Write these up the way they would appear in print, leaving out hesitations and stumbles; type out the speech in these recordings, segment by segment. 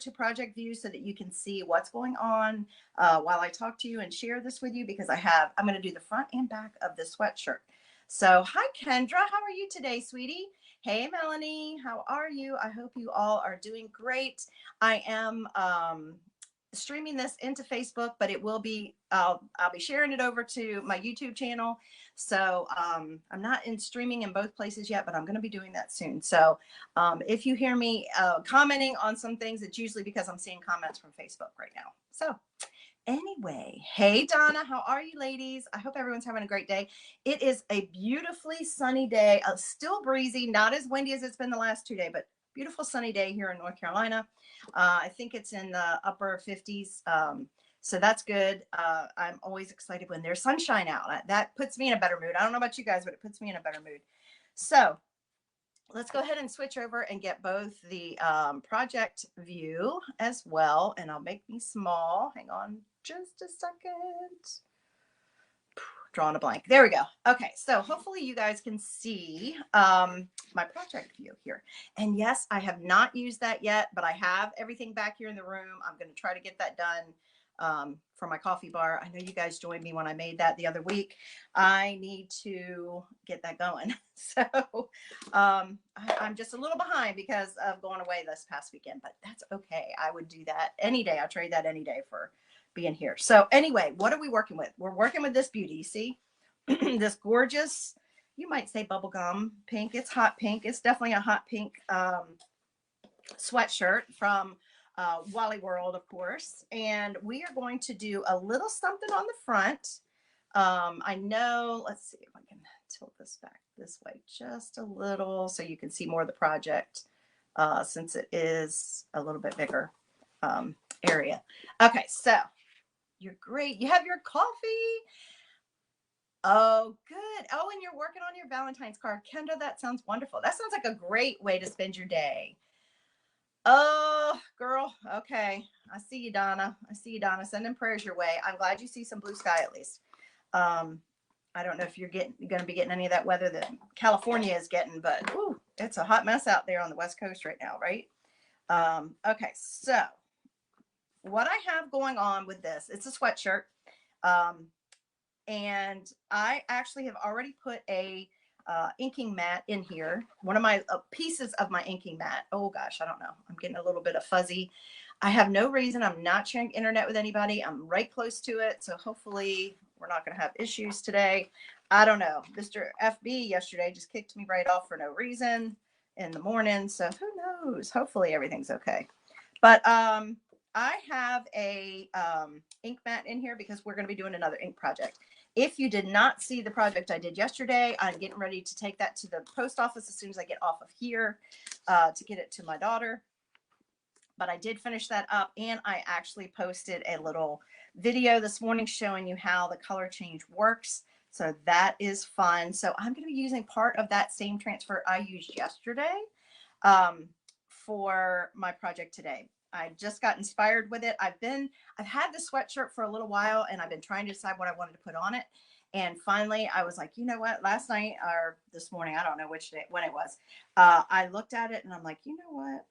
to project view so that you can see what's going on while I talk to you and share this with you, because I'm going to do the front and back of the sweatshirt. So hi, Kendra. How are you today, sweetie? Hey, Melanie. How are you? I hope you all are doing great. I am streaming this into Facebook, but it will be, I'll be sharing it over to my YouTube channel. So I'm not in streaming in both places yet, but I'm going to be doing that soon. So if you hear me commenting on some things, it's usually because I'm seeing comments from Facebook right now. So anyway, hey, Donna, how are you, ladies? I hope everyone's having a great day. It is a beautifully sunny day, still breezy, not as windy as it's been the last 2 days, but beautiful sunny day here in North Carolina. I think it's in the upper 50s. So that's good. I'm always excited when there's sunshine out. That puts me in a better mood. I don't know about you guys, but it puts me in a better mood. So let's go ahead and switch over and get both the project view as well. And I'll make me small. Hang on just a second. Drawing a blank. There we go. Okay, so hopefully you guys can see my project view here. And yes, I have not used that yet, but I have everything back here in the room. I'm going to try to get that done for my coffee bar. I know you guys joined me when I made that the other week. I need to get that going. So I'm just a little behind because of going away this past weekend, but that's okay. I would do that any day. I trade that any day for being here. So anyway, what are we working with? We're working with this beauty. You see this gorgeous, you might say bubblegum pink. It's hot pink. It's definitely a hot pink sweatshirt from Wally World, of course. And we are going to do a little something on the front. I know, let's see if I can tilt this back this way just a little so you can see more of the project since it is a little bit bigger area. Okay, so you're great. You have your coffee. Oh, good. Oh, and you're working on your Valentine's card. Kendra, that sounds wonderful. That sounds like a great way to spend your day. Oh, girl. Okay. I see you, Donna. I see you, Donna. Sending prayers your way. I'm glad you see some blue sky at least. I don't know if you're going to be getting any of that weather that California is getting, but ooh, it's a hot mess out there on the West Coast right now, right? Okay, so what I have going on with this, it's a sweatshirt. And I actually have already put a inking mat in here. One of my pieces of my inking mat. Oh gosh, I don't know. I'm getting a little bit of fuzzy. I have no reason. I'm not sharing internet with anybody. I'm right close to it. So hopefully we're not going to have issues today. I don't know. Mr. FB yesterday just kicked me right off for no reason in the morning. So who knows? Hopefully everything's okay. But I have a ink mat in here because we're going to be doing another ink project. If you did not see the project I did yesterday, I'm getting ready to take that to the post office as soon as I get off of here to get it to my daughter. But I did finish that up, and I actually posted a little video this morning showing you how the color change works. So that is fun. So I'm going to be using part of that same transfer I used yesterday for my project today. I just got inspired with it. I've had the sweatshirt for a little while, and I've been trying to decide what I wanted to put on it. And finally I was like, you know what, last night or this morning, I don't know which day, when it was, I looked at it and I'm like, you know what,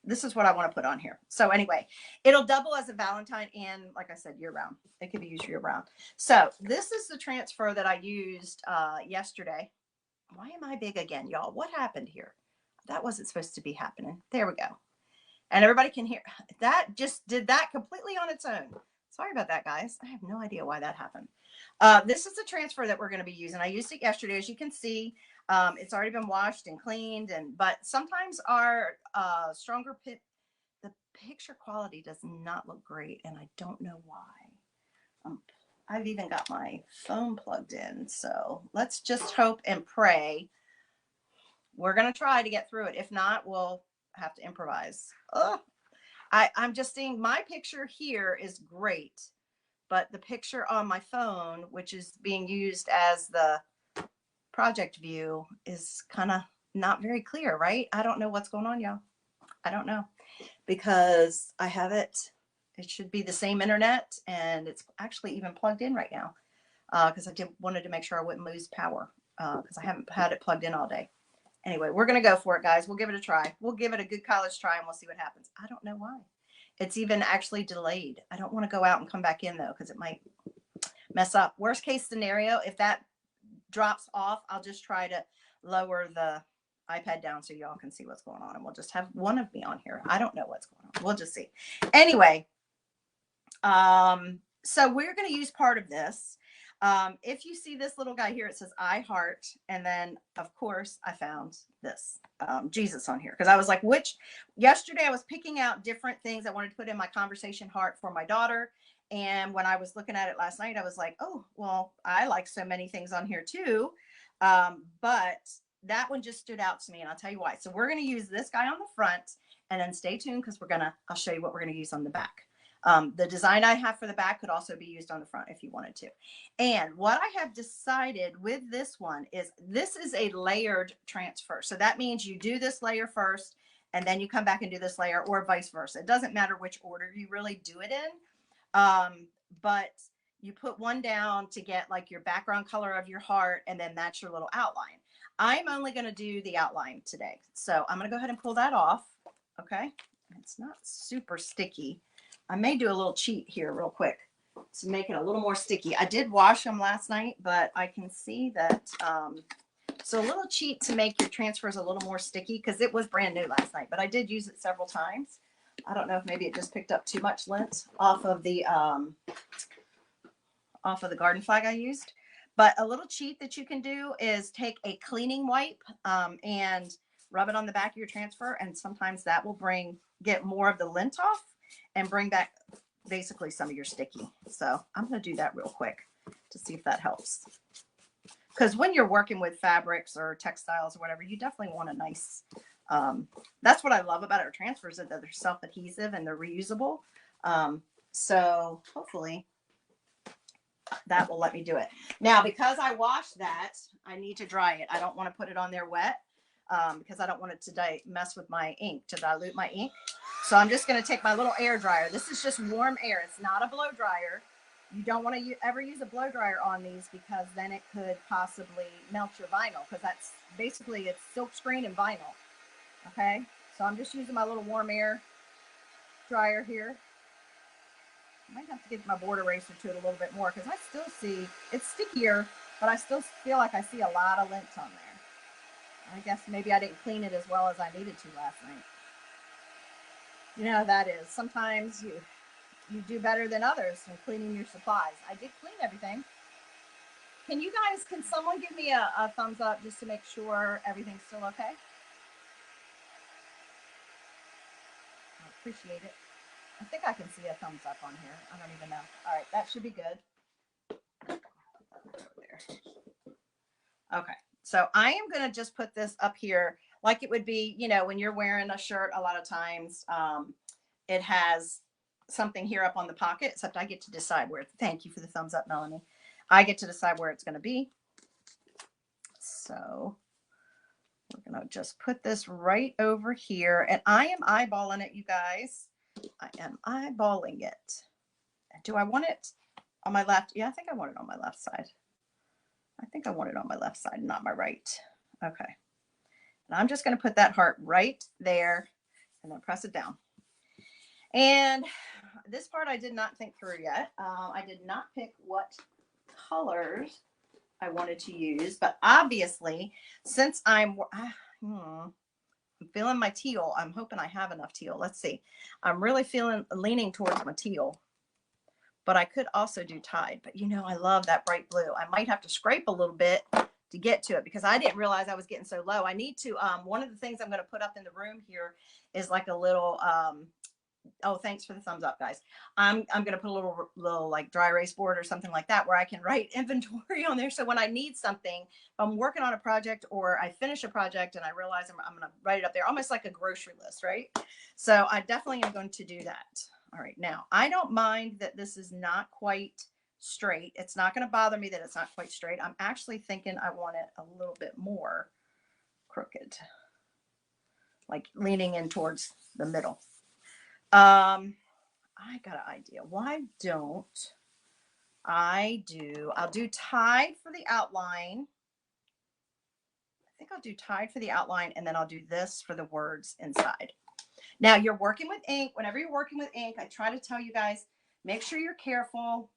this is what I want to put on here. So anyway, it'll double as a Valentine and, like I said, year round. It can be used year round. So this is the transfer that I used yesterday. Why am I big again, y'all? What happened here? That wasn't supposed to be happening. There we go. And everybody can hear that. Just did that completely on its own. Sorry about that, guys. I have no idea why that happened. This is the transfer that we're going to be using. I used it yesterday. As you can see, it's already been washed and cleaned. But sometimes our the picture quality does not look great. And I don't know why. I've even got my phone plugged in. So let's just hope and pray. We're going to try to get through it. If not, we'll have to improvise. I'm just seeing my picture here is great, but the picture on my phone, which is being used as the project view, is kind of not very clear, right? I don't know what's going on, y'all. I don't know, because I have it should be the same internet, and it's actually even plugged in right now because I wanted to make sure I wouldn't lose power because I haven't had it plugged in all day. Anyway, we're going to go for it, guys. We'll give it a try. We'll give it a good college try and we'll see what happens. I don't know why. It's even actually delayed. I don't want to go out and come back in though, because it might mess up. Worst case scenario, if that drops off, I'll just try to lower the iPad down so y'all can see what's going on. And we'll just have one of me on here. I don't know what's going on. We'll just see. Anyway, so we're going to use part of this. If you see this little guy here, it says I heart. And then of course I found this, Jesus on here. Cause I was like, yesterday I was picking out different things I wanted to put in my conversation heart for my daughter. And when I was looking at it last night, I was like, oh, well, I like so many things on here too. But that one just stood out to me and I'll tell you why. So we're going to use this guy on the front and then stay tuned. Cause I'll show you what we're going to use on the back. The design I have for the back could also be used on the front if you wanted to. And what I have decided with this one is this is a layered transfer. So that means you do this layer first and then you come back and do this layer or vice versa. It doesn't matter which order you really do it in. But you put one down to get like your background color of your heart and then that's your little outline. I'm only going to do the outline today. So I'm going to go ahead and pull that off. Okay. It's not super sticky. I may do a little cheat here real quick to make it a little more sticky. I did wash them last night, but I can see that. So a little cheat to make your transfers a little more sticky because it was brand new last night, but I did use it several times. I don't know if maybe it just picked up too much lint off of the garden flag I used. But a little cheat that you can do is take a cleaning wipe and rub it on the back of your transfer. And sometimes that will get more of the lint off and bring back basically some of your sticky. So I'm going to do that real quick to see if that helps. Because when you're working with fabrics or textiles or whatever, you definitely want a nice, that's what I love about our transfers, is that they're self-adhesive and they're reusable. So hopefully that will let me do it. Now, because I washed that, I need to dry it. I don't want to put it on there wet because I don't want it to mess with my ink, to dilute my ink. So I'm just going to take my little air dryer. This is just warm air. It's not a blow dryer. You don't want to ever use a blow dryer on these because then it could possibly melt your vinyl, because that's basically, it's silk screen and vinyl. Okay. So I'm just using my little warm air dryer here. I might have to get my board eraser to it a little bit more because I still see it's stickier, but I still feel like I see a lot of lint on there. I guess maybe I didn't clean it as well as I needed to last night. You know how that is. Sometimes you do better than others in cleaning your supplies. I did clean everything. Can someone give me a thumbs up just to make sure everything's still okay? I appreciate it. I think I can see a thumbs up on here. I don't even know. All right, that should be good. Okay, so I am going to just put this up here like it would be, you know, when you're wearing a shirt, a lot of times it has something here up on the pocket, except I get to decide where. Thank you for the thumbs up, Melanie. I get to decide where it's going to be. So we're going to just put this right over here, and I am eyeballing it, you guys. I am eyeballing it. Do I want it on my left? Yeah, I think I want it on my left side. I think I want it on my left side, not my right. Okay. And I'm just going to put that heart right there and then press it down. And this part I did not think through yet. I did not pick what colors I wanted to use, but obviously since I'm feeling my teal, I'm hoping I have enough teal. Let's see. I'm really leaning towards my teal, but I could also do Tide. But you know, I love that bright blue. I might have to scrape a little bit to get to it because I didn't realize I was getting so low. I need to, one of the things I'm going to put up in the room here is like a little, oh, thanks for the thumbs up, guys. I'm going to put a little like dry erase board or something like that where I can write inventory on there. So when I need something, if I'm working on a project or I finish a project and I realize I'm going to write it up there, almost like a grocery list, right? So I definitely am going to do that. All right. Now, I don't mind that this is not quite straight. It's not going to bother me that it's not quite straight. I'm actually thinking I want it a little bit more crooked, like leaning in towards the middle. I got an idea. Why don't I'll do Tide for the outline. I think I'll do tide for the outline, and then I'll do this for the words inside. Now you're working with ink. Whenever you're working with ink, I try to tell you guys, make sure you're careful,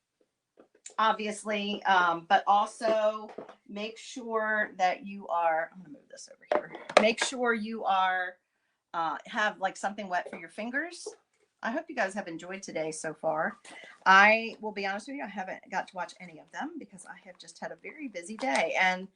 obviously, but also make sure that you are, I'm going to move this over here. Make sure you are, have like something wet for your fingers. I hope you guys have enjoyed today so far. I will be honest with you, I haven't got to watch any of them because I have just had a very busy day and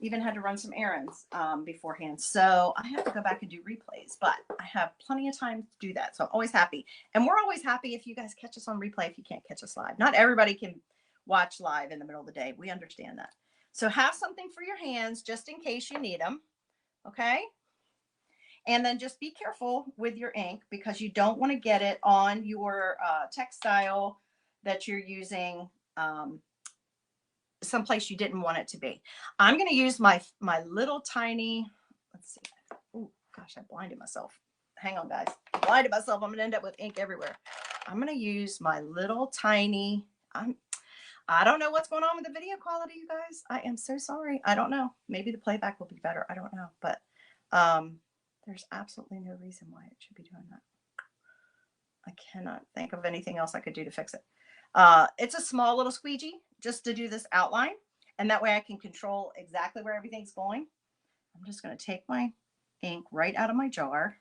even had to run some errands beforehand. So I have to go back and do replays, but I have plenty of time to do that. So I'm always happy. And we're always happy if you guys catch us on replay if you can't catch us live. Not everybody can watch live in the middle of the day. We understand that. So have something for your hands just in case you need them. Okay. And then just be careful with your ink because you don't want to get it on your textile that you're using someplace you didn't want it to be. I'm going to use my little tiny, let's see. Oh gosh, I blinded myself. Hang on, guys. I blinded myself. I'm going to end up with ink everywhere. I'm going to use my little tiny, I don't know what's going on with the video quality, you guys. I am so sorry. I don't know. Maybe the playback will be better. I don't know. But there's absolutely no reason why it should be doing that. I cannot think of anything else I could do to fix it. It's a small little squeegee just to do this outline. And that way I can control exactly where everything's going. I'm just going to take my ink right out of my jar.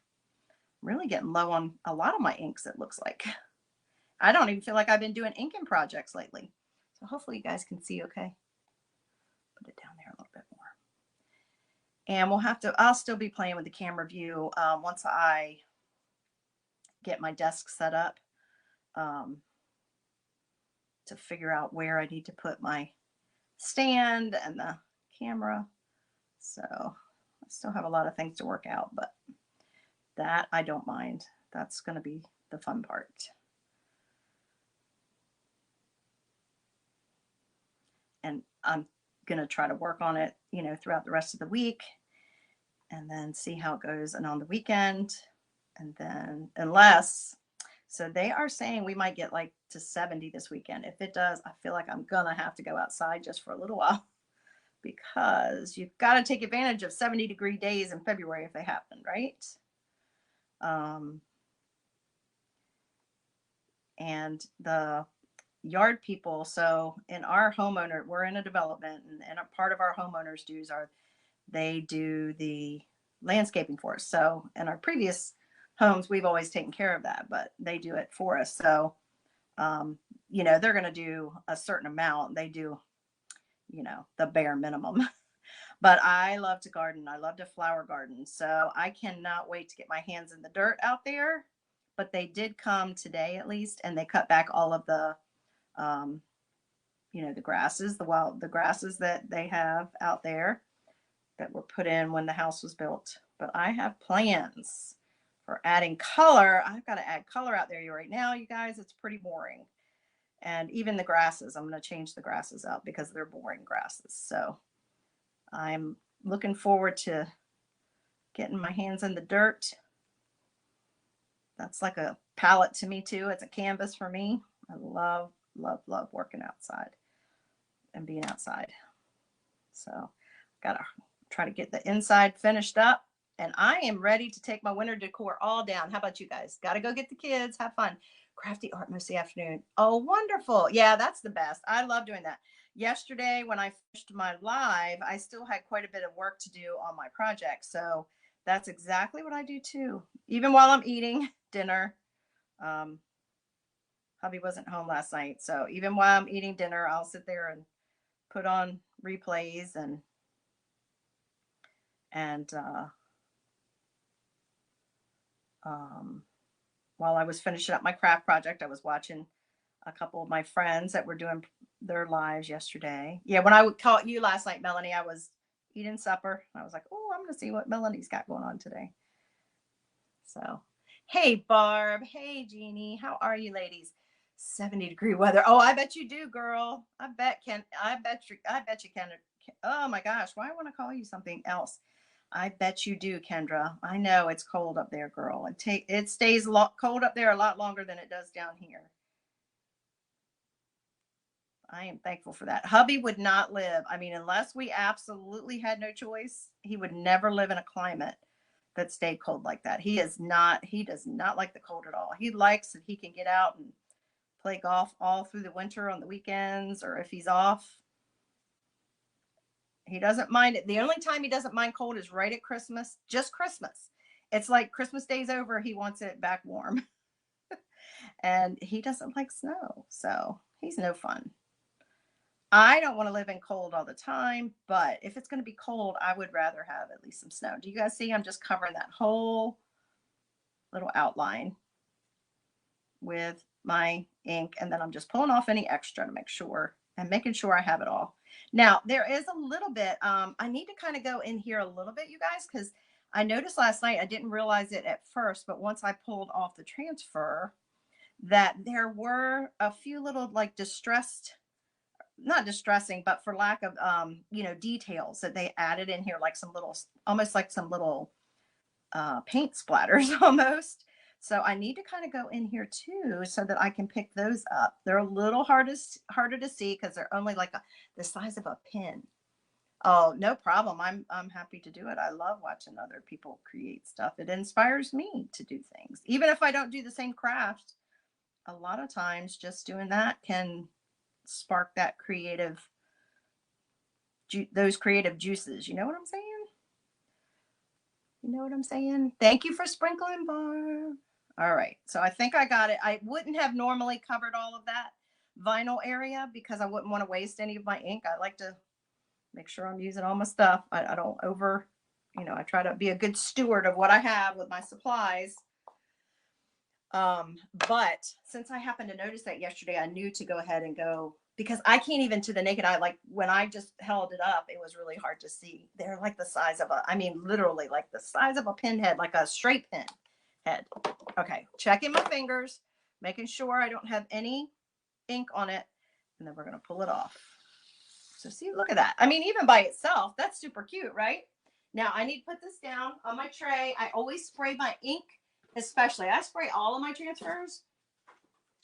I'm really getting low on a lot of my inks, it looks like. I don't even feel like I've been doing inking projects lately. So hopefully you guys can see okay. Put it down there a little bit more. And we'll have to, I'll still be playing with the camera view once I get my desk set up to figure out where I need to put my stand and the camera. So I still have a lot of things to work out, but that I don't mind. That's going to be the fun part. And I'm going to try to work on it, you know, throughout the rest of the week and then see how it goes. And on the weekend, and then unless, so they are saying we might get like to 70 this weekend. If it does, I feel like I'm going to have to go outside just for a little while because you've got to take advantage of 70-degree days in February if they happen, right? And the yard people, so in our homeowner, we're in a development, and a part of our homeowners' dues are they do the landscaping for us. So in our previous homes, we've always taken care of that, but they do it for us. So, you know, they're going to do a certain amount. They do, you know, the bare minimum. But I love to garden. I love to flower garden. So I cannot wait to get my hands in the dirt out there. But they did come today at least, and they cut back all of the, you know, the grasses, the grasses that they have out there that were put in when the house was built. But I have plans for adding color. I've got to add color out there right now, you guys. It's pretty boring. And even the grasses, I'm going to change the grasses out because they're boring grasses. So I'm looking forward to getting my hands in the dirt. That's like a palette to me too. It's a canvas for me. I love, love, love working outside and being outside. So got to try to get the inside finished up. And I am ready to take my winter decor all down. How about you guys? Got to go get the kids, have fun. Crafty art most of the afternoon. Oh, wonderful. Yeah, that's the best. I love doing that. Yesterday, when I finished my live, I still had quite a bit of work to do on my project. So that's exactly what I do too. Even while I'm eating dinner. Hubby wasn't home last night. So even while I'm eating dinner, I'll sit there and put on replays and while I was finishing up my craft project, I was watching a couple of my friends that were doing their lives yesterday. Yeah, when I caught you last night, Melanie, I was eating supper. I was like, oh, I'm going to see what Melanie's got going on today. So, hey, Barb. Hey, Jeannie. How are you, ladies? 70-degree weather. Oh, I bet you do, girl. I bet you can. Oh my gosh, why I want to call you something else? I bet you do, Kendra. I know it's cold up there, girl. It stays cold up there a lot longer than it does down here. I am thankful for that. Hubby would not live. I mean, unless we absolutely had no choice, he would never live in a climate that stayed cold like that. He does not like the cold at all. He likes that he can get out and play golf all through the winter on the weekends, or if he's off, he doesn't mind it. The only time he doesn't mind cold is right at Christmas, just Christmas. It's like Christmas Day's over, he wants it back warm. And he doesn't like snow, so he's no fun. I don't want to live in cold all the time, but if it's going to be cold, I would rather have at least some snow. Do you guys see? I'm just covering that whole little outline with my ink, and then I'm just pulling off any extra to make sure and making sure I have it all. Now, there is a little bit, I need to kind of go in here a little bit, you guys, because I noticed last night, I didn't realize it at first, but once I pulled off the transfer, that there were a few little like distressed, not distressing, but for lack of, details that they added in here, like some little, almost like some little paint splatters almost. So I need to kind of go in here too, so that I can pick those up. They're a little harder to see because they're only like the size of a pin. Oh, no problem. I'm happy to do it. I love watching other people create stuff. It inspires me to do things. Even if I don't do the same craft, a lot of times just doing that can spark that those creative juices. You know what I'm saying? You know what I'm saying? Thank you for sprinkling, Barb. All right. So I think I got it. I wouldn't have normally covered all of that vinyl area because I wouldn't want to waste any of my ink. I like to make sure I'm using all my stuff. I don't I try to be a good steward of what I have with my supplies. But since I happened to notice that yesterday, I knew to go ahead and go, because I can't even to the naked eye, like when I just held it up, it was really hard to see. They're like the size of literally like the size of a pinhead, like a straight pin head. Okay. Checking my fingers, making sure I don't have any ink on it. And then we're going to pull it off. So see, look at that. I mean, even by itself, that's super cute, right? Now I need to put this down on my tray. I always spray my ink, especially. I spray all of my transfers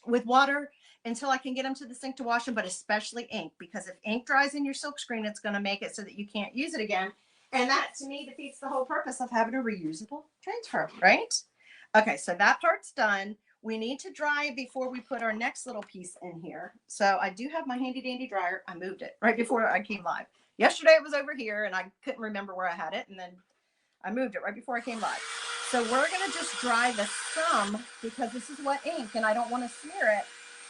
with water until I can get them to the sink to wash them, but especially ink, because if ink dries in your silk screen, it's going to make it so that you can't use it again. And that to me defeats the whole purpose of having a reusable transfer, right? Okay, so that part's done. We need to dry before we put our next little piece in here. So I do have my handy dandy dryer. I moved it right before I came live. Yesterday it was over here and I couldn't remember where I had it. And then I moved it right before I came live. So we're going to just dry the scum because this is wet ink and I don't want to smear it.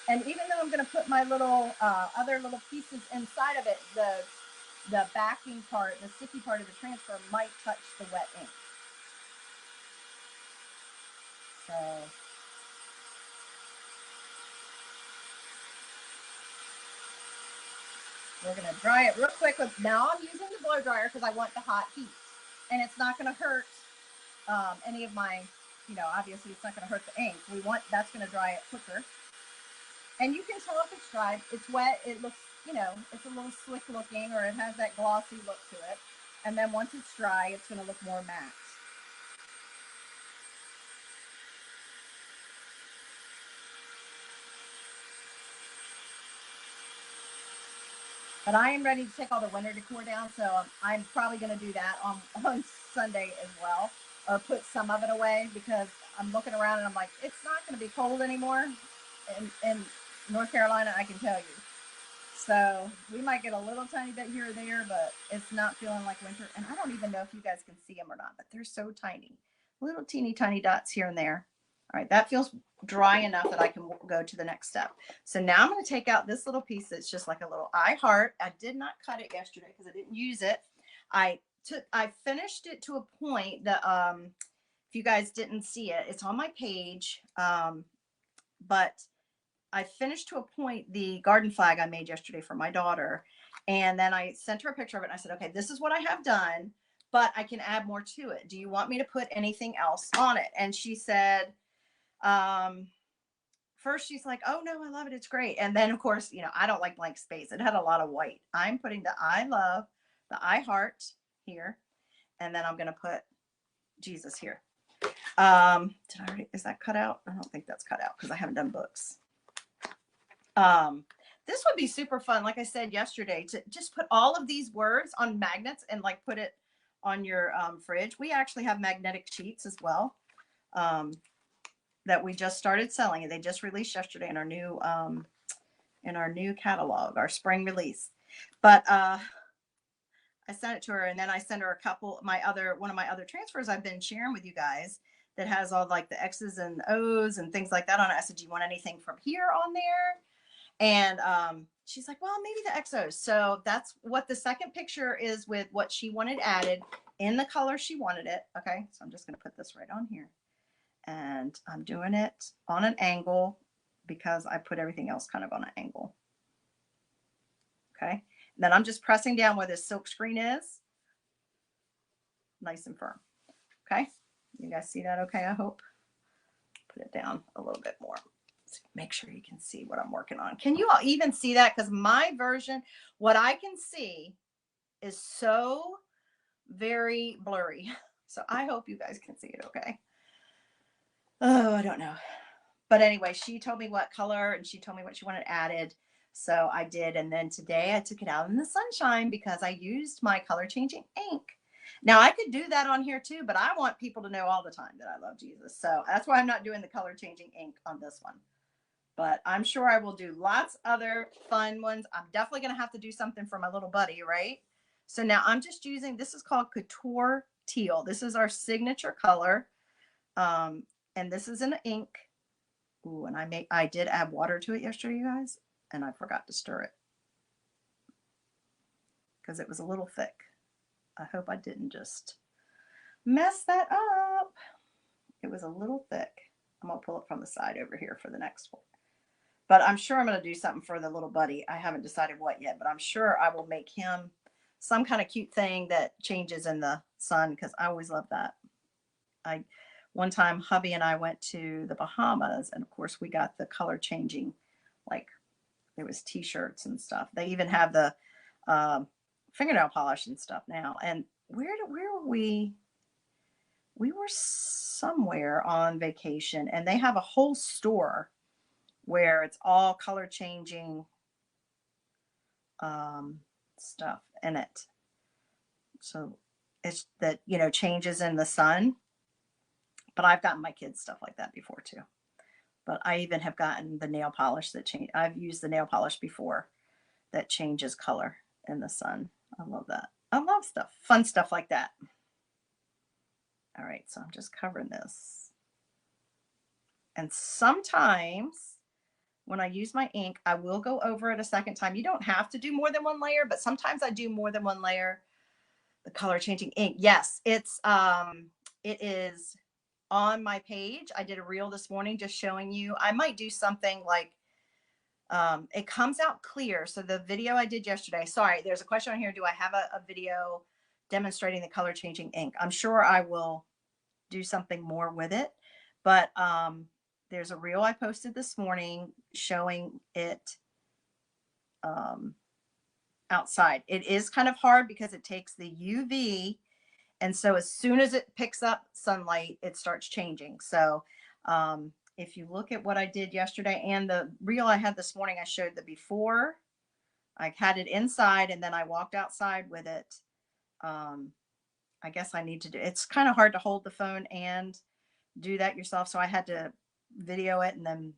And even though I'm going to put my little other little pieces inside of it, the backing part, the sticky part of the transfer might touch the wet ink. So we're going to dry it real quick. Now I'm using the blow dryer because I want the hot heat. And it's not going to hurt any of my, obviously it's not going to hurt the ink. That's going to dry it quicker. And you can tell if it's dry. It's wet. It looks, it's a little slick looking, or it has that glossy look to it. And then once it's dry, it's going to look more matte. But I am ready to take all the winter decor down, so I'm probably going to do that on Sunday as well, or put some of it away, because I'm looking around and I'm like, it's not going to be cold anymore in North Carolina, I can tell you. So we might get a little tiny bit here or there, but it's not feeling like winter. And I don't even know if you guys can see them or not, but they're so tiny. Little teeny tiny dots here and there. All right, that feels dry enough that I can go to the next step. So now I'm going to take out this little piece that's just like a little I heart. I did not cut it yesterday because I didn't use it. I finished it to a point that if you guys didn't see it, it's on my page. But I finished to a point the garden flag I made yesterday for my daughter. And then I sent her a picture of it. And I said, okay, this is what I have done, but I can add more to it. Do you want me to put anything else on it? And she said, first she's like, oh no, I love it. It's great. And then of course, I don't like blank space. It had a lot of white. I'm putting the I love, the I heart here. And then I'm going to put Jesus here. Is that cut out? I don't think that's cut out because I haven't done books. This would be super fun, like I said yesterday, to just put all of these words on magnets and like put it on your fridge. We actually have magnetic sheets as well, that we just started selling, and they just released yesterday in our new catalog, our spring release. But I sent it to her, and then I sent her a couple, one of my other transfers I've been sharing with you guys that has all like the X's and O's and things like that on it. I said, do you want anything from here on there? And she's like, well, maybe the XOs. So that's what the second picture is, with what she wanted added in the color she wanted it. Okay, so I'm just going to put this right on here. And I'm doing it on an angle because I put everything else kind of on an angle. Okay, and then I'm just pressing down where this silk screen is. Nice and firm. Okay, you guys see that okay, I hope? Put it down a little bit more. Make sure you can see what I'm working on. Can you all even see that? Because my version, what I can see is so very blurry. So I hope you guys can see it okay. Oh, I don't know. But anyway, she told me what color and she told me what she wanted added. So I did. And then today I took it out in the sunshine because I used my color changing ink. Now I could do that on here too, but I want people to know all the time that I love Jesus. So that's why I'm not doing the color changing ink on this one. But I'm sure I will do lots other fun ones. I'm definitely going to have to do something for my little buddy, right? So now I'm just using, this is called Couture Teal. This is our signature color. And this is an ink. Ooh, and I did add water to it yesterday, you guys, and I forgot to stir it because it was a little thick. I hope I didn't just mess that up. It was a little thick. I'm going to pull it from the side over here for the next one. But I'm sure I'm going to do something for the little buddy. I haven't decided what yet, but I'm sure I will make him some kind of cute thing that changes in the sun, because I always love that. One time hubby and I went to the Bahamas, and of course we got the color changing, like there was t-shirts and stuff. They even have the fingernail polish and stuff now. And where were we? We were somewhere on vacation, and they have a whole store where it's all color changing stuff in it. So it's that, you know, changes in the sun. But I've gotten my kids stuff like that before too. But I even have gotten the nail polish that change. I've used the nail polish before that changes color in the sun. I love that. I love stuff, fun stuff like that. All right, so I'm just covering this. And sometimes when I use my ink, I will go over it a second time. You don't have to do more than one layer, but sometimes I do more than one layer. The color changing ink. Yes, it is on my page. I did a reel this morning just showing you. I might do something like, it comes out clear. So the video I did yesterday, sorry, there's a question on here. Do I have a video demonstrating the color changing ink? I'm sure I will do something more with it, but there's a reel I posted this morning showing it outside. It is kind of hard because it takes the UV, and so as soon as it picks up sunlight, it starts changing. So if you look at what I did yesterday and the reel I had this morning, I showed the before. I had it inside and then I walked outside with it. I guess I need to do, it's kind of hard to hold the phone and do that yourself. So I had to video it and then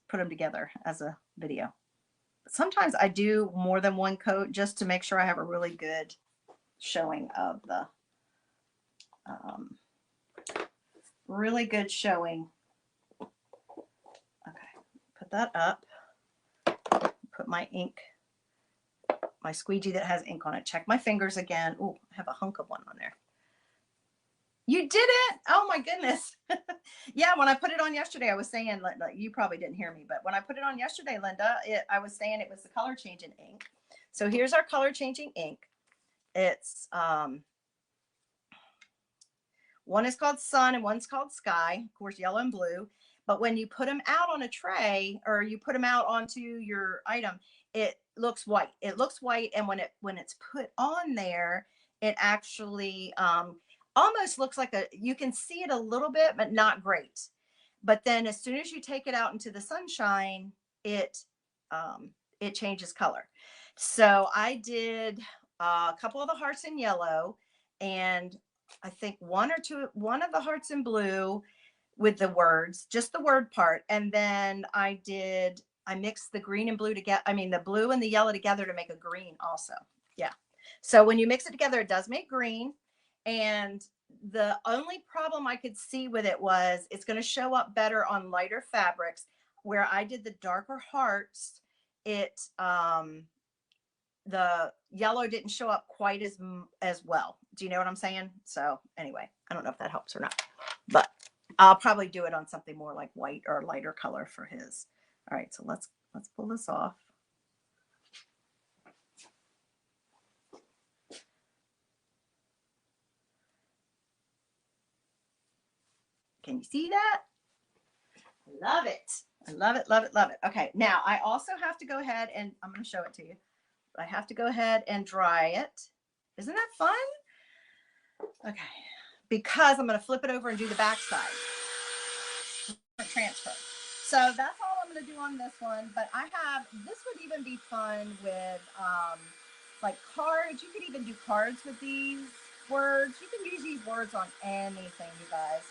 put them together as a video. Sometimes I do more than one coat just to make sure I have a really good showing of the really good showing. Okay, put that up. Put my ink, my squeegee that has ink on it. Check my fingers again. Oh, I have a hunk of one on there. You did it? Oh my goodness. Yeah, when I put it on yesterday, I was saying, you probably didn't hear me, but when I put it on yesterday, Linda, I was saying it was the color changing ink. So here's our color changing ink. It's one is called Sun and one's called Sky, of course, yellow and blue. But when you put them out on a tray or you put them out onto your item, it looks white. It looks white, and when it's put on there, it actually almost looks like you can see it a little bit, but not great. But then as soon as you take it out into the sunshine, it changes color. So I did a couple of the hearts in yellow, and I think one of the hearts in blue with the words, just the word part. And then I mixed the green and blue together. I mean, the blue and the yellow together to make a green also. Yeah. So when you mix it together, it does make green. And the only problem I could see with it was it's going to show up better on lighter fabrics. Where I did the darker hearts, the yellow didn't show up quite as well. Do you know what I'm saying? So anyway, I don't know if that helps or not, but I'll probably do it on something more like white or lighter color for his. All right, so let's pull this off. Can you see that? I love it. I love it, love it, love it. Okay, now I also have to go ahead and I'm going to show it to you. I have to go ahead and dry it. Isn't that fun? Okay, because I'm going to flip it over and do the back side for transfer. So that's all I'm going to do on this one. But this would even be fun with like cards. You could even do cards with these words. You can use these words on anything, you guys.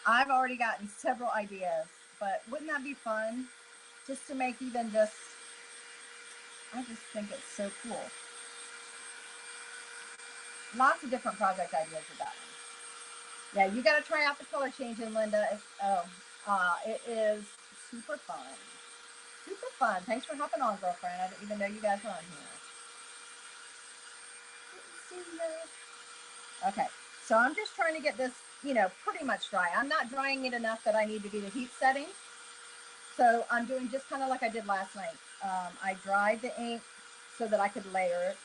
I've already gotten several ideas, but wouldn't that be fun? Just to make even just, I just think it's so cool. Lots of different project ideas with that one. Yeah, you got to try out the color changing, Linda. It is super fun. Super fun. Thanks for hopping on, girlfriend. I didn't even know you guys were on here. Okay, so I'm just trying to get this, pretty much dry. I'm not drying it enough that I need to do the heat setting. So I'm doing just kind of like I did last night. I dried the ink so that I could layer it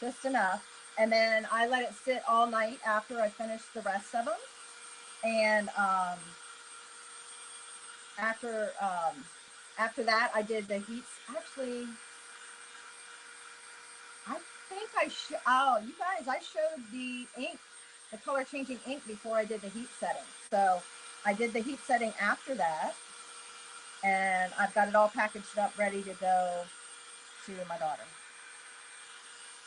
just enough. And then I let it sit all night after I finished the rest of them. And after that, I did the heats. Actually, I think you guys, I showed the ink, the color changing ink before I did the heat setting. So I did the heat setting after that. And I've got it all packaged up, ready to go to my daughter.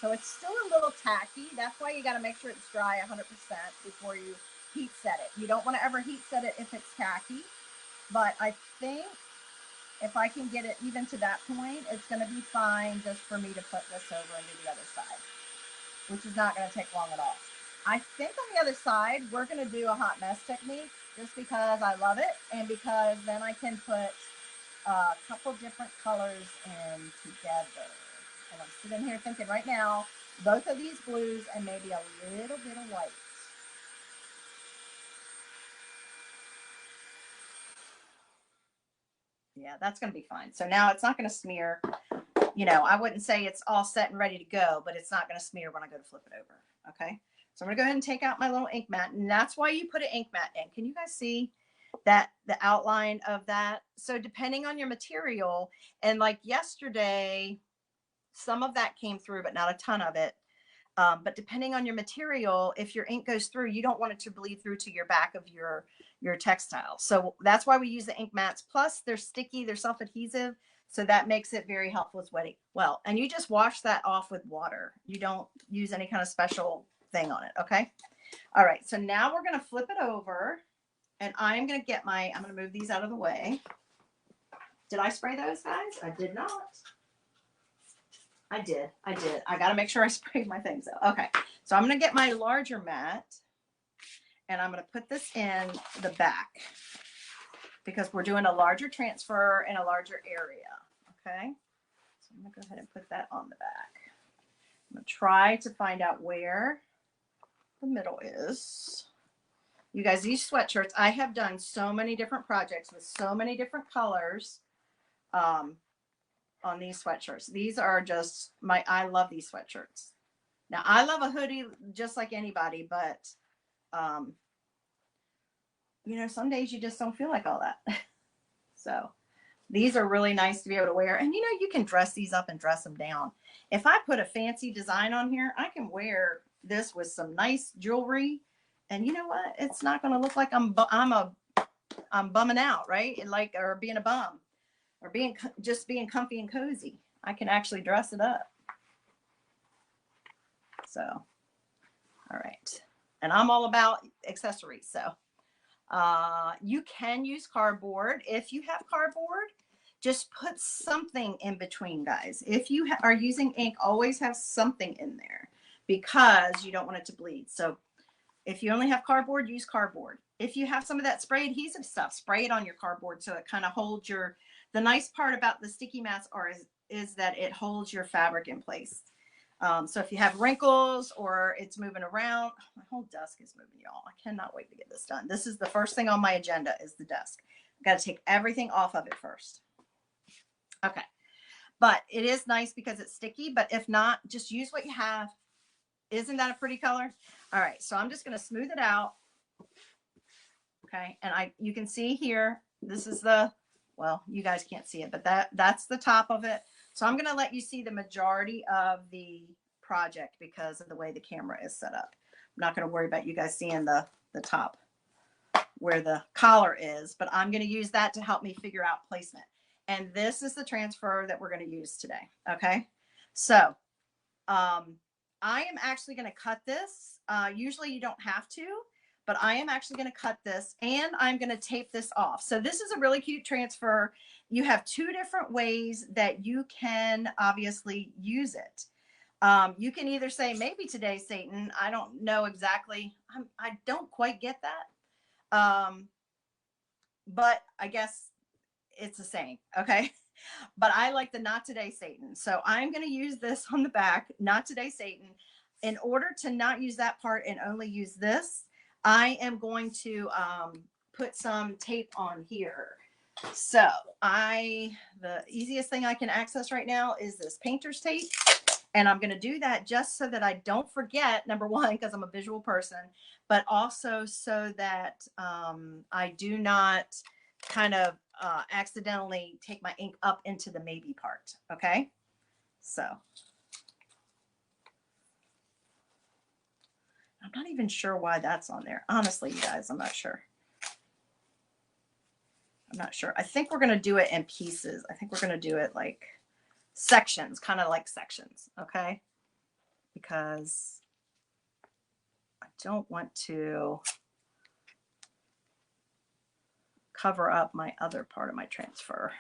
So it's still a little tacky. That's why you got to make sure it's dry 100% before you heat set it. You don't want to ever heat set it if it's tacky. But I think if I can get it even to that point, it's going to be fine just for me to put this over and do the other side, which is not going to take long at all. I think on the other side, we're going to do a hot mess technique just because I love it and because then I can put a couple different colors in together. And I'm sitting here thinking right now, both of these blues and maybe a little bit of white. Yeah, that's going to be fine. So now it's not going to smear. I wouldn't say it's all set and ready to go, but it's not going to smear when I go to flip it over. Okay. So I'm going to go ahead and take out my little ink mat. And that's why you put an ink mat in. Can you guys see that, the outline of that? So depending on your material, and like yesterday, some of that came through, but not a ton of it. But depending on your material, if your ink goes through, you don't want it to bleed through to your back of your textile. So that's why we use the ink mats. Plus they're sticky, they're self-adhesive. So that makes it very helpful with wetting. Well, and you just wash that off with water. You don't use any kind of special thing on it. Okay. All right. So now we're going to flip it over and I'm going to move these out of the way. Did I spray those, guys? I did not. I did. I got to make sure I sprayed my things out. Okay. So I'm going to get my larger mat and I'm going to put this in the back because we're doing a larger transfer in a larger area. Okay. So I'm going to go ahead and put that on the back. I'm going to try to find out where the middle is. You guys, these sweatshirts, I have done so many different projects with so many different colors. On these sweatshirts. These are just I love these sweatshirts. Now I love a hoodie just like anybody, but some days you just don't feel like all that. So these are really nice to be able to wear. And you can dress these up and dress them down. If I put a fancy design on here, I can wear this with some nice jewelry. And you know what? It's not going to look like I'm a I'm bumming out, right? And like, or being a bum, or just being comfy and cozy. I can actually dress it up. So, all right. And I'm all about accessories. So you can use cardboard. If you have cardboard, just put something in between, guys. If you are using ink, always have something in there because you don't want it to bleed. So if you only have cardboard, use cardboard. If you have some of that spray adhesive stuff, spray it on your cardboard so it kind of holds your, the nice part about the sticky mats is that it holds your fabric in place. So if you have wrinkles or it's moving around, my whole desk is moving, y'all. I cannot wait to get this done. This is the first thing on my agenda is the desk. I've got to take everything off of it first. Okay. But it is nice because it's sticky, but if not, just use what you have. Isn't that a pretty color? All right. So I'm just going to smooth it out. Okay. And you can see here, this is the, well, you guys can't see it, but that's the top of it. So I'm going to let you see the majority of the project because of the way the camera is set up. I'm not going to worry about you guys seeing the top where the collar is, but I'm going to use that to help me figure out placement. And this is the transfer that we're going to use today. Okay. So I am actually going to cut this. Usually you don't have to, but I am actually going to cut this and I'm going to tape this off. So this is a really cute transfer. You have two different ways that you can obviously use it. You can either say, maybe today, Satan, I don't know exactly. I don't quite get that. But I guess it's the same. Okay. But I like the not today, Satan. So I'm going to use this on the back, not today, Satan. In order to not use that part and only use this, I am going to put some tape on here. So the easiest thing I can access right now is this painter's tape. And I'm going to do that just so that I don't forget, number one, because I'm a visual person, but also so that I do not kind of accidentally take my ink up into the maybe part. Okay. So I'm not even sure why that's on there. Honestly, you guys, I'm not sure. I'm not sure. I think we're going to do it in pieces. I think we're going to do it like sections, kind of like sections. Okay. Because I don't want to cover up my other part of my transfer.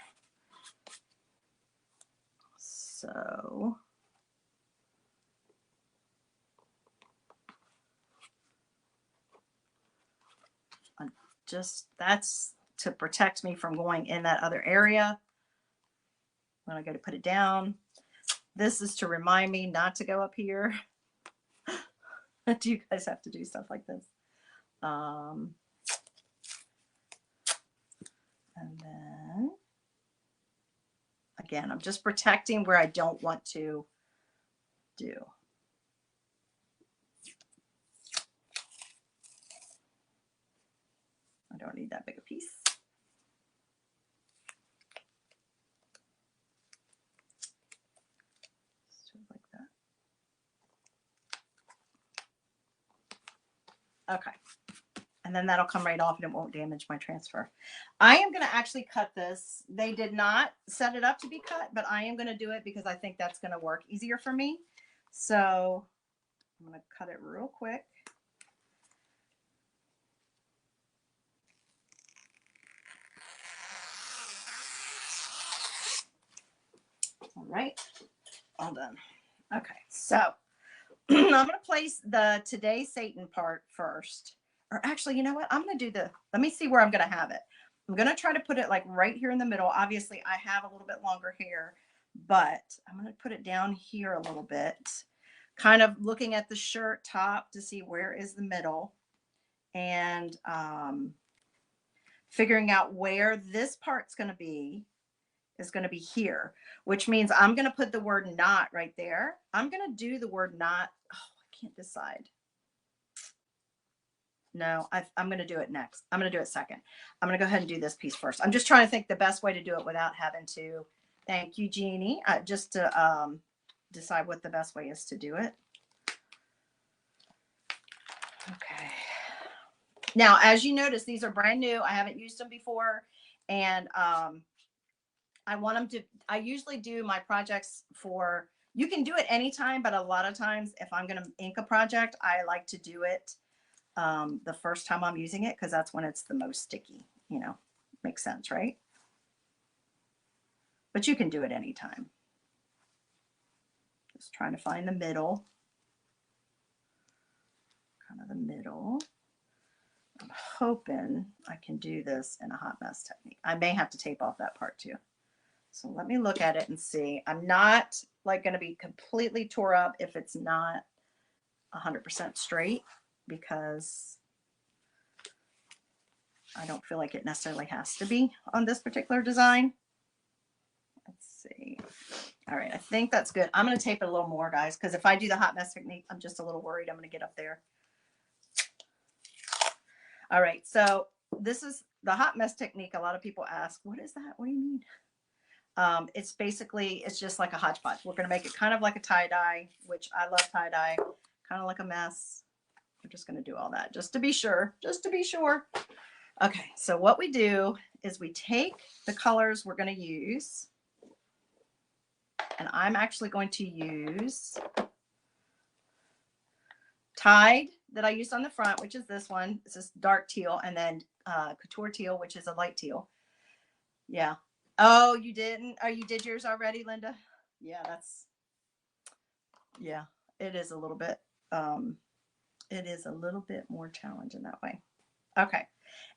So that's to protect me from going in that other area when I go to put it down. This is to remind me not to go up here. Do you guys have to do stuff like this? And then again, I'm just protecting where I don't want to do. I don't need that big a piece. Just like that. Okay. And then that'll come right off and it won't damage my transfer. I am going to actually cut this. They did not set it up to be cut, but I am going to do it because I think that's going to work easier for me. So I'm going to cut it real quick. All right, all done. Okay, so I'm going to place the Today Satan part first. Or actually, you know what? I'm going to do let me see where I'm going to have it. I'm going to try to put it like right here in the middle. Obviously, I have a little bit longer hair, but I'm going to put it down here a little bit. Kind of looking at the shirt top to see where is the middle. And figuring out where this part's going to be. Is going to be here, which means I'm going to put the word not right there. I'm going to do the word not. Oh, I can't decide. No, I'm going to do it next. I'm going to do it second. I'm going to go ahead and do this piece first. I'm just trying to think the best way to do it without having to, thank you, Jeannie, just to decide what the best way is to do it. Okay. Now, as you notice, these are brand new. I haven't used them before. And I want them to, I usually do my projects for, you can do it anytime, but a lot of times if I'm going to ink a project, I like to do it the first time I'm using it, because that's when it's the most sticky, you know, makes sense, right? But you can do it anytime. Just trying to find the middle, kind of the middle. I'm hoping I can do this in a hot mess technique. I may have to tape off that part too. So let me look at it and see. I'm not like going to be completely tore up if it's not 100% straight, because I don't feel like it necessarily has to be on this particular design. Let's see. All right, I think that's good. I'm going to tape it a little more, guys, because if I do the hot mess technique, I'm just a little worried I'm going to get up there. All right, so this is the hot mess technique. A lot of people ask, what is that? What do you mean? It's basically, it's just like a hodgepodge. We're going to make it kind of like a tie-dye, which I love tie-dye, kind of like a mess. We're just going to do all that just to be sure, just to be sure. Okay, so what we do is we take the colors we're going to use, and I'm actually going to use Tide that I used on the front, which is this one. It's this dark teal, and then Couture teal, which is a light teal. Yeah. Oh, you didn't? Oh, you did yours already, Linda? Yeah, that's, yeah, it is a little bit, it is a little bit more challenging that way. Okay.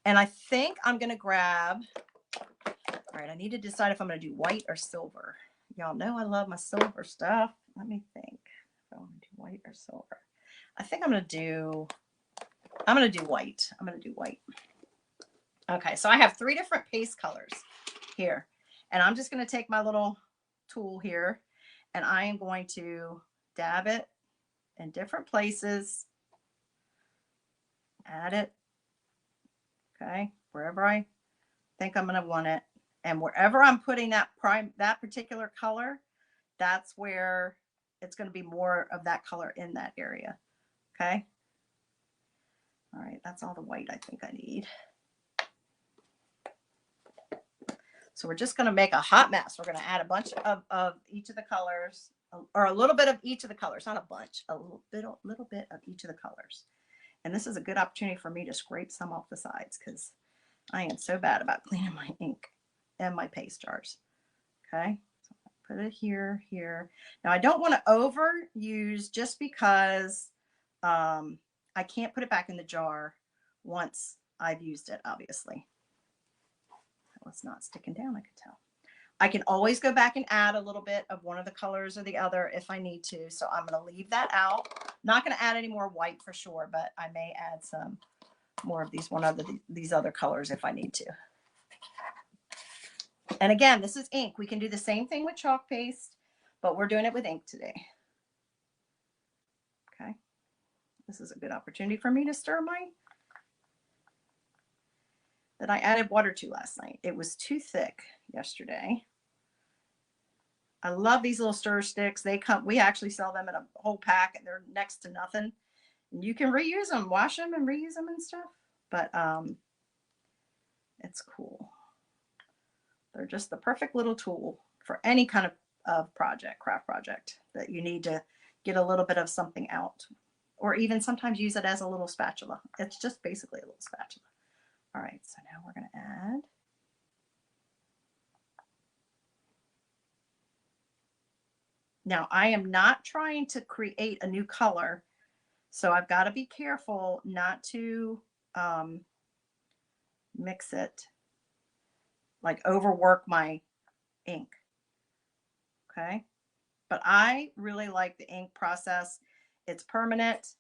And I think I'm going to grab, all right, I need to decide if I'm going to do white or silver. Y'all know I love my silver stuff. Let me think if I want to do white or silver. I think I'm going to do white. I'm going to do white. Okay, so I have 3 different paste colors here, and I'm just going to take my little tool here, and I am going to dab it in different places, add it, okay, wherever I think I'm going to want it, and wherever I'm putting that particular color, that's where it's going to be more of that color in that area. Okay. All right, that's all the white I think I need. So we're just going to make a hot mess. We're going to add a bunch of each of the colors, or a little bit of each of the colors, not a bunch, a little bit of each of the colors. And this is a good opportunity for me to scrape some off the sides, because I am so bad about cleaning my ink and my paste jars. Okay, so put it here, here. Now I don't want to overuse, just because I can't put it back in the jar once I've used it, obviously. That was not sticking down, I could tell. I can always go back and add a little bit of one of the colors or the other if I need to. So I'm going to leave that out. Not going to add any more white for sure, but I may add some more of these other colors if I need to. And again, this is ink. We can do the same thing with chalk paste, but we're doing it with ink today. Okay. This is a good opportunity for me to stir my, that I added water to last night. It was too thick yesterday. I love these little stir sticks. They come, we actually sell them in a whole pack, and they're next to nothing. And you can reuse them, wash them and reuse them and stuff. But it's cool. They're just the perfect little tool for any kind of project, craft project, that you need to get a little bit of something out, or even sometimes use it as a little spatula. It's just basically a little spatula. All right, so now we're going to add. Now I am not trying to create a new color, so I've got to be careful not to mix it, like overwork my ink. Okay. But I really like the ink process. It's permanent.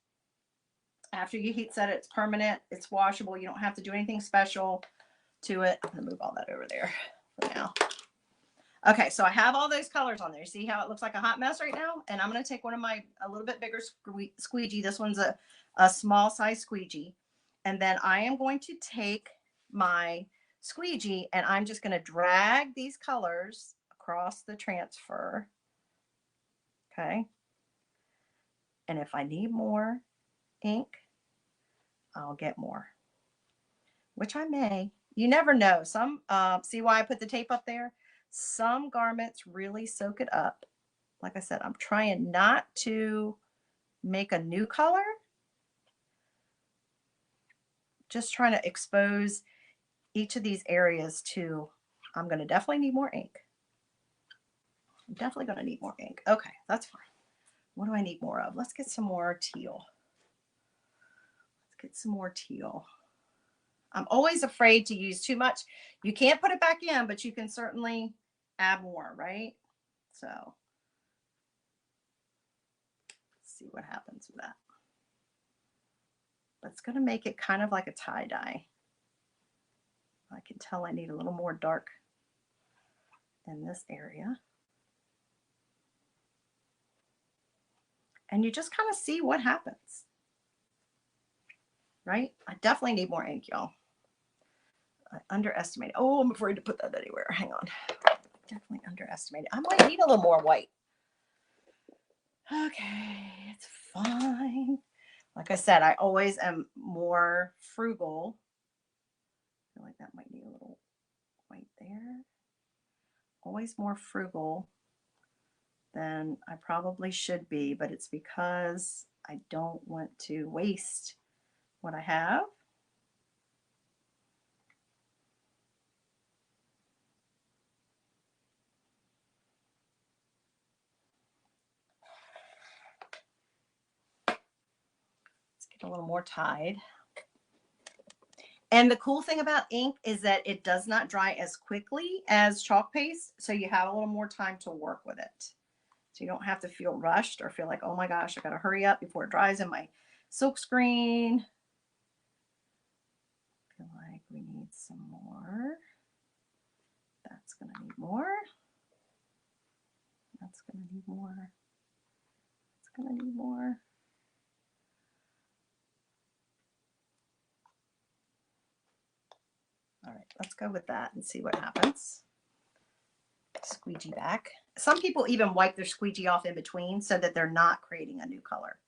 After you heat set it, it's permanent. It's washable. You don't have to do anything special to it. I'm going to move all that over there for now. Okay, so I have all those colors on there. See how it looks like a hot mess right now? And I'm going to take one of my, a little bit bigger squeegee. This one's a small size squeegee. And then I am going to take my squeegee, and I'm just going to drag these colors across the transfer. Okay. And if I need more ink, I'll get more. which I may. You never know. Some, see why I put the tape up there? Some garments really soak it up. Like I said, I'm trying not to make a new color. Just trying to expose each of these areas to, I'm going to definitely need more ink. I'm definitely going to need more ink. Okay, that's fine. What do I need more of? Let's get some more teal. Let's get some more teal. I'm always afraid to use too much. You can't put it back in, but you can certainly add more, right? So let's see what happens with that. That's going to make it kind of like a tie-dye. I can tell I need a little more dark in this area. And you just kind of see what happens, right? I definitely need more ink, y'all. I underestimated. Oh, I'm afraid to put that anywhere. Hang on. Definitely underestimated. I might need a little more white. Okay, it's fine. Like I said, I always am more frugal. I feel like that might need a little white there. Always more frugal than I probably should be, but it's because I don't want to waste what I have. Let's get a little more tied. And the cool thing about ink is that it does not dry as quickly as chalk paste, so you have a little more time to work with it. So you don't have to feel rushed or feel like, oh my gosh, I gotta hurry up before it dries in my silk screen. I feel like we need some more. That's gonna need more. That's gonna need more. It's gonna need more. All right, let's go with that and see what happens. Squeegee back. Some people even wipe their squeegee off in between so that they're not creating a new color.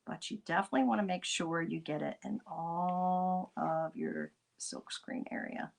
But you definitely want to make sure you get it in all of your silk screen area.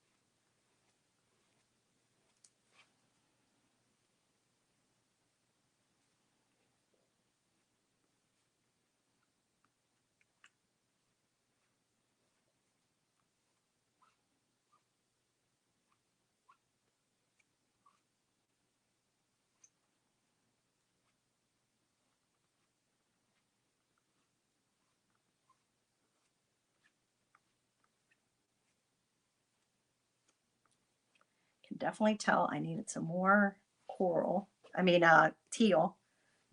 Can definitely tell I needed some more coral. I mean, teal,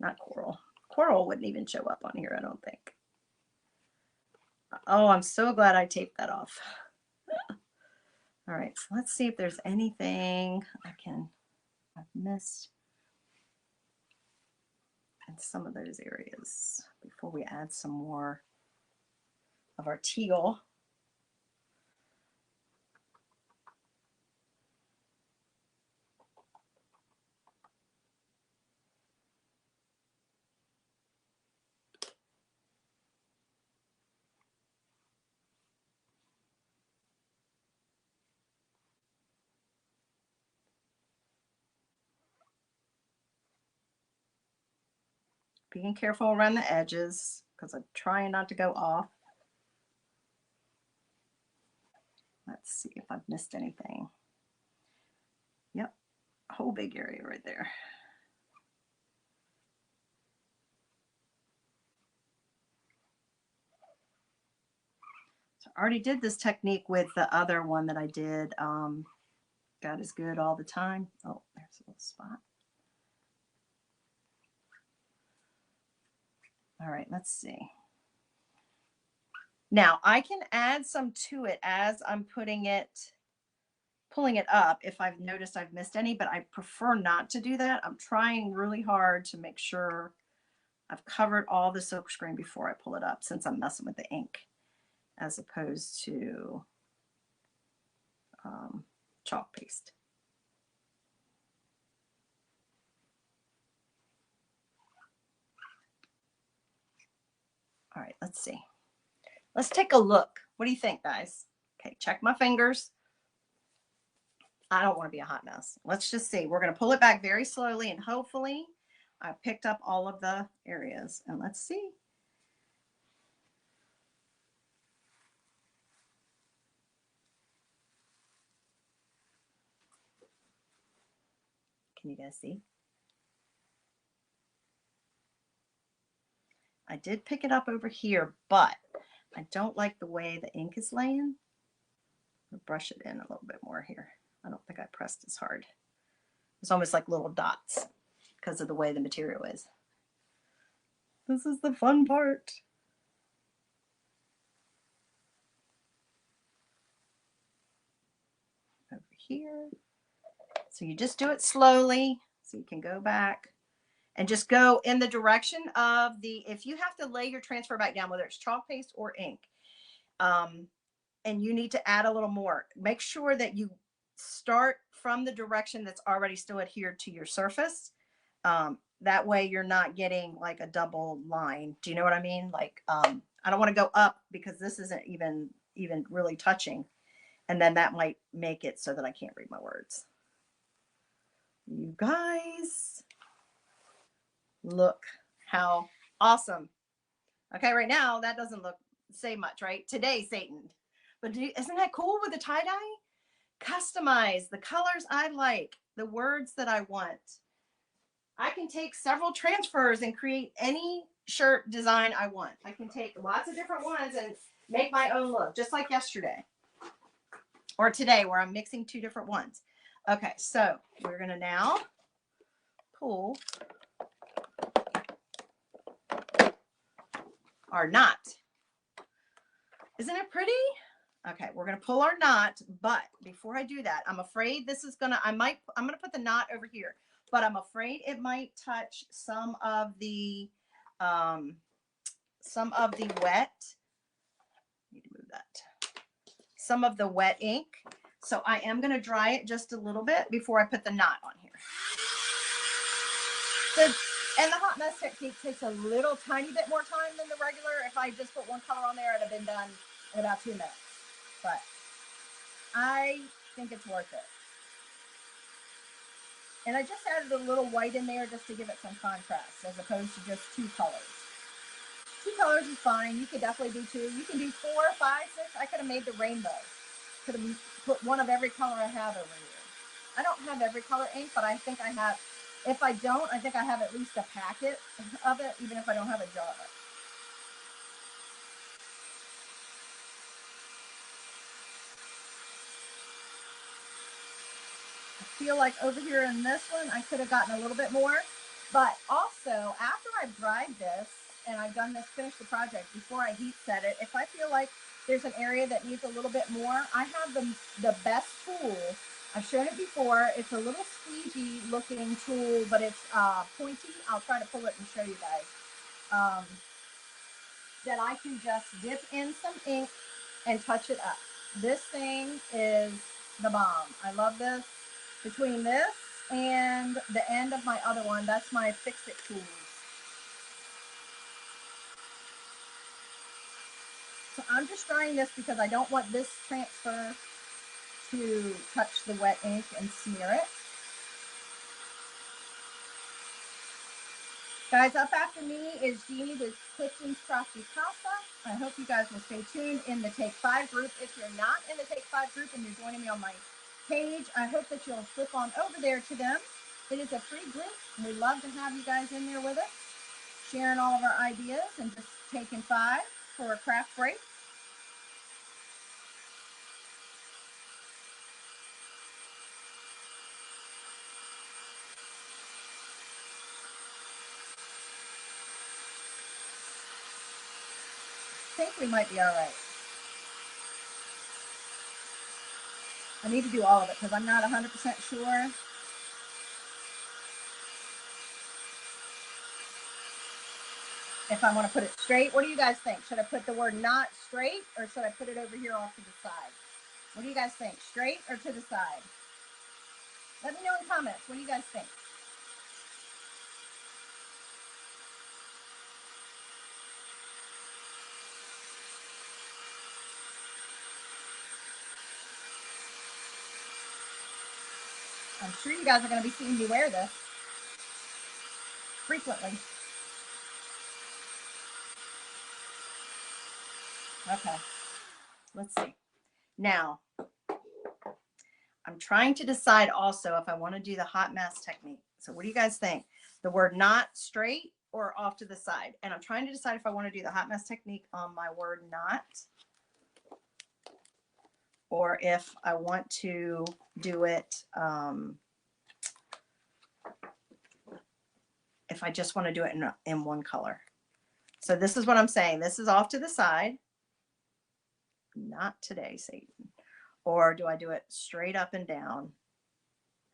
not coral. Coral wouldn't even show up on here, I don't think. Oh, I'm so glad I taped that off. All right, so let's see if there's anything I've missed in some of those areas before we add some more of our teal. Being careful around the edges because I'm trying not to go off. Let's see if I've missed anything. Yep, a whole big area right there. So I already did this technique with the other one that I did. God is good all the time. Oh, there's a little spot. All right, let's see. Now I can add some to it as I'm pulling it up if I've noticed I've missed any, but I prefer not to do that. I'm trying really hard to make sure I've covered all the silk screen before I pull it up, since I'm messing with the ink as opposed to chalk paste. All right, let's see. Let's take a look. What do you think, guys? Okay, check my fingers. I don't want to be a hot mess. Let's just see. We're going to pull it back very slowly, and hopefully I picked up all of the areas. And let's see. Can you guys see? I did pick it up over here, but I don't like the way the ink is laying. I'll brush it in a little bit more here. I don't think I pressed as hard. It's almost like little dots because of the way the material is. This is the fun part. Over here. So you just do it slowly so you can go back and just go in the direction of the, if you have to lay your transfer back down, whether it's chalk paste or ink, and you need to add a little more, make sure that you start from the direction that's already still adhered to your surface. That way you're not getting like a double line. Do you know what I mean? Like, I don't want to go up because this isn't even really touching. And then that might make it so that I can't read my words. You guys, look how awesome. Okay, right now that doesn't say much, right? Today, Satan. But isn't that cool with the tie-dye? Customize the colors I like, the words that I want. I can take several transfers and create any shirt design I want. I can take lots of different ones and make my own look, just like yesterday or today where I'm mixing two different ones. Okay, so we're going to now pull our knot. Isn't it pretty? Okay, we're going to pull our knot, but before I do that, I'm afraid this is going to, I'm going to put the knot over here, but I'm afraid it might touch some of the wet. Need to move that. Some of the wet ink. So I am going to dry it just a little bit before I put the knot on here. And the hot mess technique takes a little tiny bit more time than the regular. If I just put one color on there, it'd have been done in about 2 minutes. But I think it's worth it. And I just added a little white in there just to give it some contrast as opposed to just 2 colors. 2 colors is fine. You could definitely do 2. You can do 4, 5, 6. I could have made the rainbow. Could have put one of every color I have over here. I don't have every color ink, but I think I have. If I don't, I think I have at least a packet of it, even if I don't have a jar. I feel like over here in this one, I could have gotten a little bit more. But also, after I've dried this and I've done this, finished the project, before I heat set it, if I feel like there's an area that needs a little bit more, I have the best tool. I've shown it before. It's a little squeegee looking tool, but it's pointy. I'll try to pull it and show you guys. That I can just dip in some ink and touch it up. This thing is the bomb. I love this. Between this and the end of my other one, that's my fix-it tools. So I'm just drying this because I don't want this transfer to touch the wet ink and smear it. Guys, up after me is Jeannie with Clifton's Crafty Pasta. I hope you guys will stay tuned in the Take 5 group. If you're not in the Take 5 group and you're joining me on my page, I hope that you'll flip on over there to them. It is a free group, and we love to have you guys in there with us, sharing all of our ideas and just taking 5 for a craft break. I think we might be all right. I need to do all of it because I'm not 100% sure. If I want to put it straight. What do you guys think? Should I put the word "not" straight, or should I put it over here off to the side? What do you guys think? Straight or to the side? Let me know in comments. What do you guys think? I'm sure you guys are going to be seeing me wear this frequently. Okay, let's see. Now, I'm trying to decide also if I want to do the hot mess technique. So what do you guys think? The word not straight or off to the side? And I'm trying to decide if I want to do the hot mess technique on my word not, or if I want to do it, if I just want to do it in one color. So this is what I'm saying. This is off to the side. Not today, Satan. Or do I do it straight up and down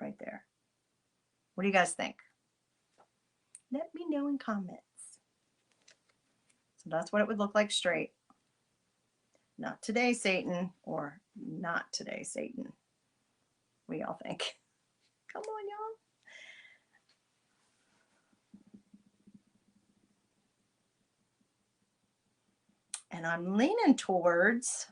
right there? What do you guys think? Let me know in comments. So that's what it would look like straight. Not today, Satan, or not today, Satan. What do y'all think? Come on, y'all. And I'm leaning towards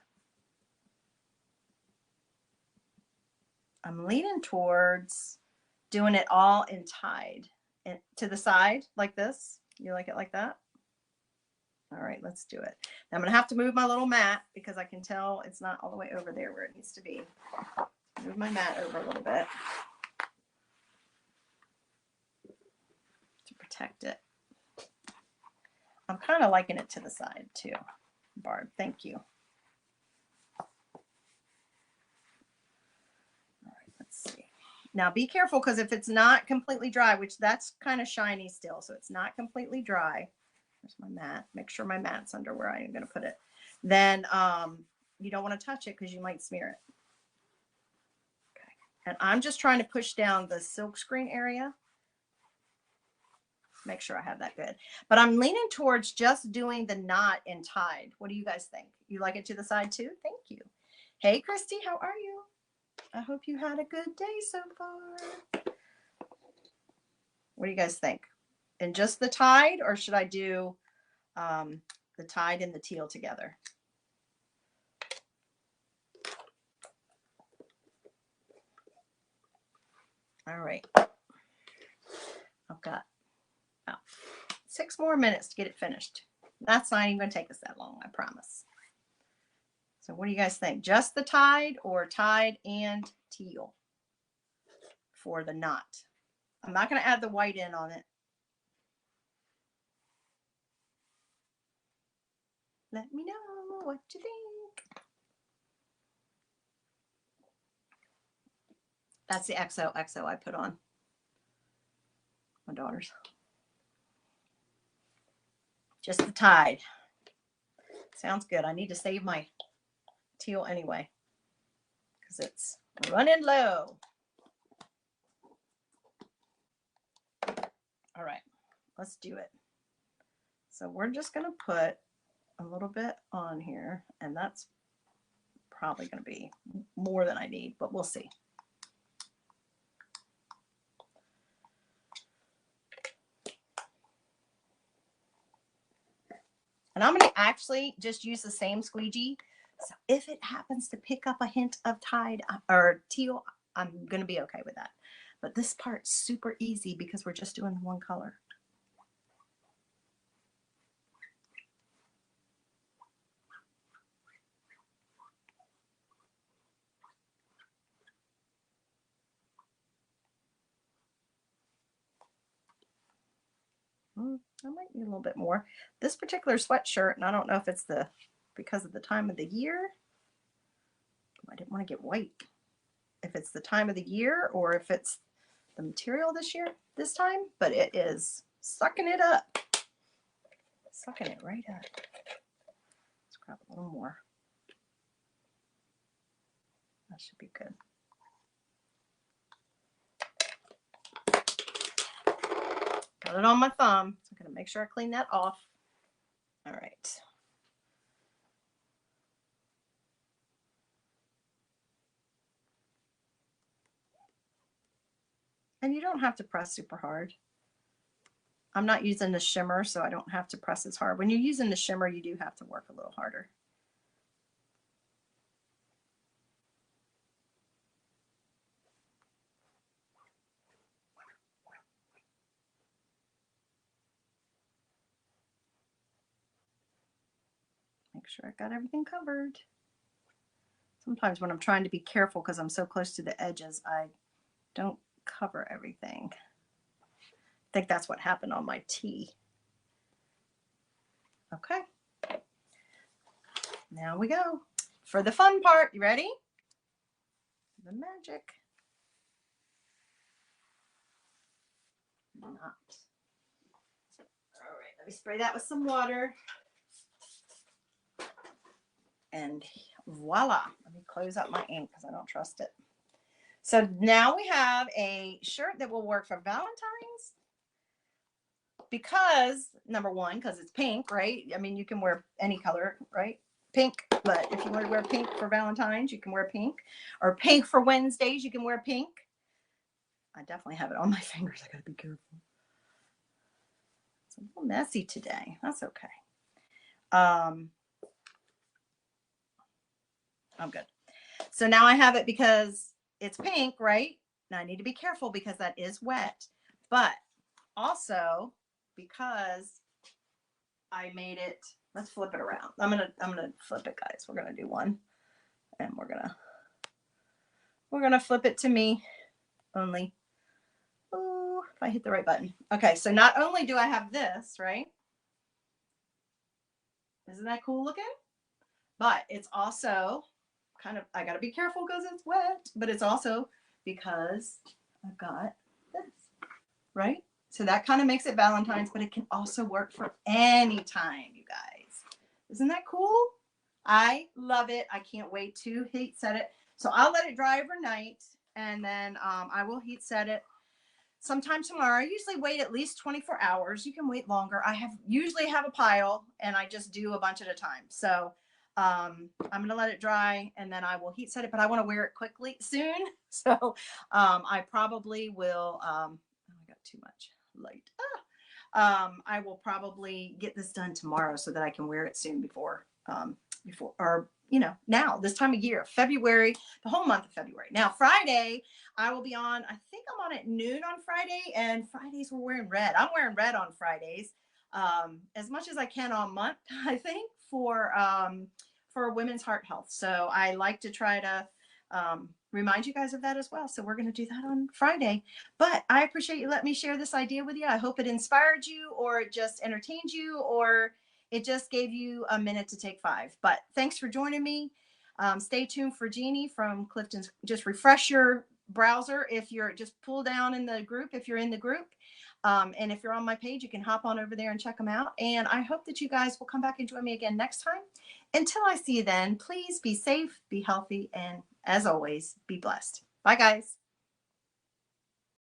doing it all in tied and to the side like this. You like it like that? All right, let's do it. Now I'm gonna have to move my little mat because I can tell it's not all the way over there where it needs to be. Move my mat over a little bit to protect it. I'm kind of liking it to the side too, Barb. Thank you. All right, let's see. Now be careful because if it's not completely dry, which that's kind of shiny still, so it's not completely dry. There's my mat. Make sure my mat's under where I am going to put it. Then you don't want to touch it because you might smear it. Okay. And I'm just trying to push down the silk screen area. Make sure I have that good. But I'm leaning towards just doing the knot and tied. What do you guys think? You like it to the side too? Thank you. Hey, Christy, how are you? I hope you had a good day so far. What do you guys think? And just the tied, or should I do the tied and the teal together? All right. I've got about 6 more minutes to get it finished. That's not even going to take us that long, I promise. So what do you guys think? Just the tied or tied and teal for the knot? I'm not going to add the white in on it. Let me know what you think. That's the XOXO I put on my daughters. Just the tied. Sounds good. I need to save my teal anyway because it's running low. All right, let's do it. So we're just going to put a little bit on here, and that's probably going to be more than I need, but we'll see. And I'm going to actually just use the same squeegee. So if it happens to pick up a hint of tied or teal, I'm going to be okay with that. But this part's super easy because we're just doing one color. I might need a little bit more. This particular sweatshirt, and I don't know if it's because of the time of the year. I didn't want to get white. If it's the time of the year or if it's the material this time, but it is sucking it up. Sucking it right up. Let's grab a little more. That should be good. Got it on my thumb. So I'm going to make sure I clean that off. All right. And you don't have to press super hard. I'm not using the shimmer, so I don't have to press as hard. When you're using the shimmer, you do have to work a little harder. Make sure I got everything covered. Sometimes when I'm trying to be careful because I'm so close to the edges, I don't cover everything. I think that's what happened on my tee. Okay. Now we go for the fun part. You ready? The magic. Not. All right, let me spray that with some water. And voila. Let me close up my ink because I don't trust it. So now we have a shirt that will work for Valentine's. Because, number one, because it's pink, right? I mean, you can wear any color, right? Pink, but if you want to wear pink for Valentine's, you can wear pink. Or pink for Wednesdays, you can wear pink. I definitely have it on my fingers. I gotta be careful. It's a little messy today. That's okay. I'm good. So now I have it because it's pink, right? Now I need to be careful because that is wet. But also because I made it, let's flip it around. I'm gonna flip it, guys. We're gonna do one, and we're gonna flip it to me only. Oh, if I hit the right button. Okay, so not only do I have this, right? Isn't that cool looking? But it's also kind of, I gotta be careful because it's wet, but it's also because I've got this, right? So that kind of makes it Valentine's, but it can also work for any time, you guys. Isn't that cool? I love it. I can't wait to heat set it. So I'll let it dry overnight, and then I will heat set it sometime tomorrow. I usually wait at least 24 hours. You can wait longer. I usually have a pile, and I just do a bunch at a time. So I'm going to let it dry, and then I will heat set it, but I want to wear it quickly soon. So I probably will, oh, I got too much light. I will probably get this done tomorrow so that I can wear it soon before, or, you know, now this time of year, February, the whole month of February. Now, Friday, I will be on, I think I'm on at noon on Friday, and Fridays we're wearing red. I'm wearing red on Fridays, as much as I can all month, I think, for Women's Heart Health. So I like to try to remind you guys of that as well. So we're going to do that on Friday. But I appreciate you letting me share this idea with you. I hope it inspired you, or it just entertained you, or it just gave you a minute to take 5. But thanks for joining me. Stay tuned for Jeannie from Clifton's. Just refresh your browser if you're, just pull down in the group if you're in the group. And if you're on my page, you can hop on over there and check them out. And I hope that you guys will come back and join me again next time. Until I see you then, please be safe, be healthy, and as always, be blessed. Bye, guys.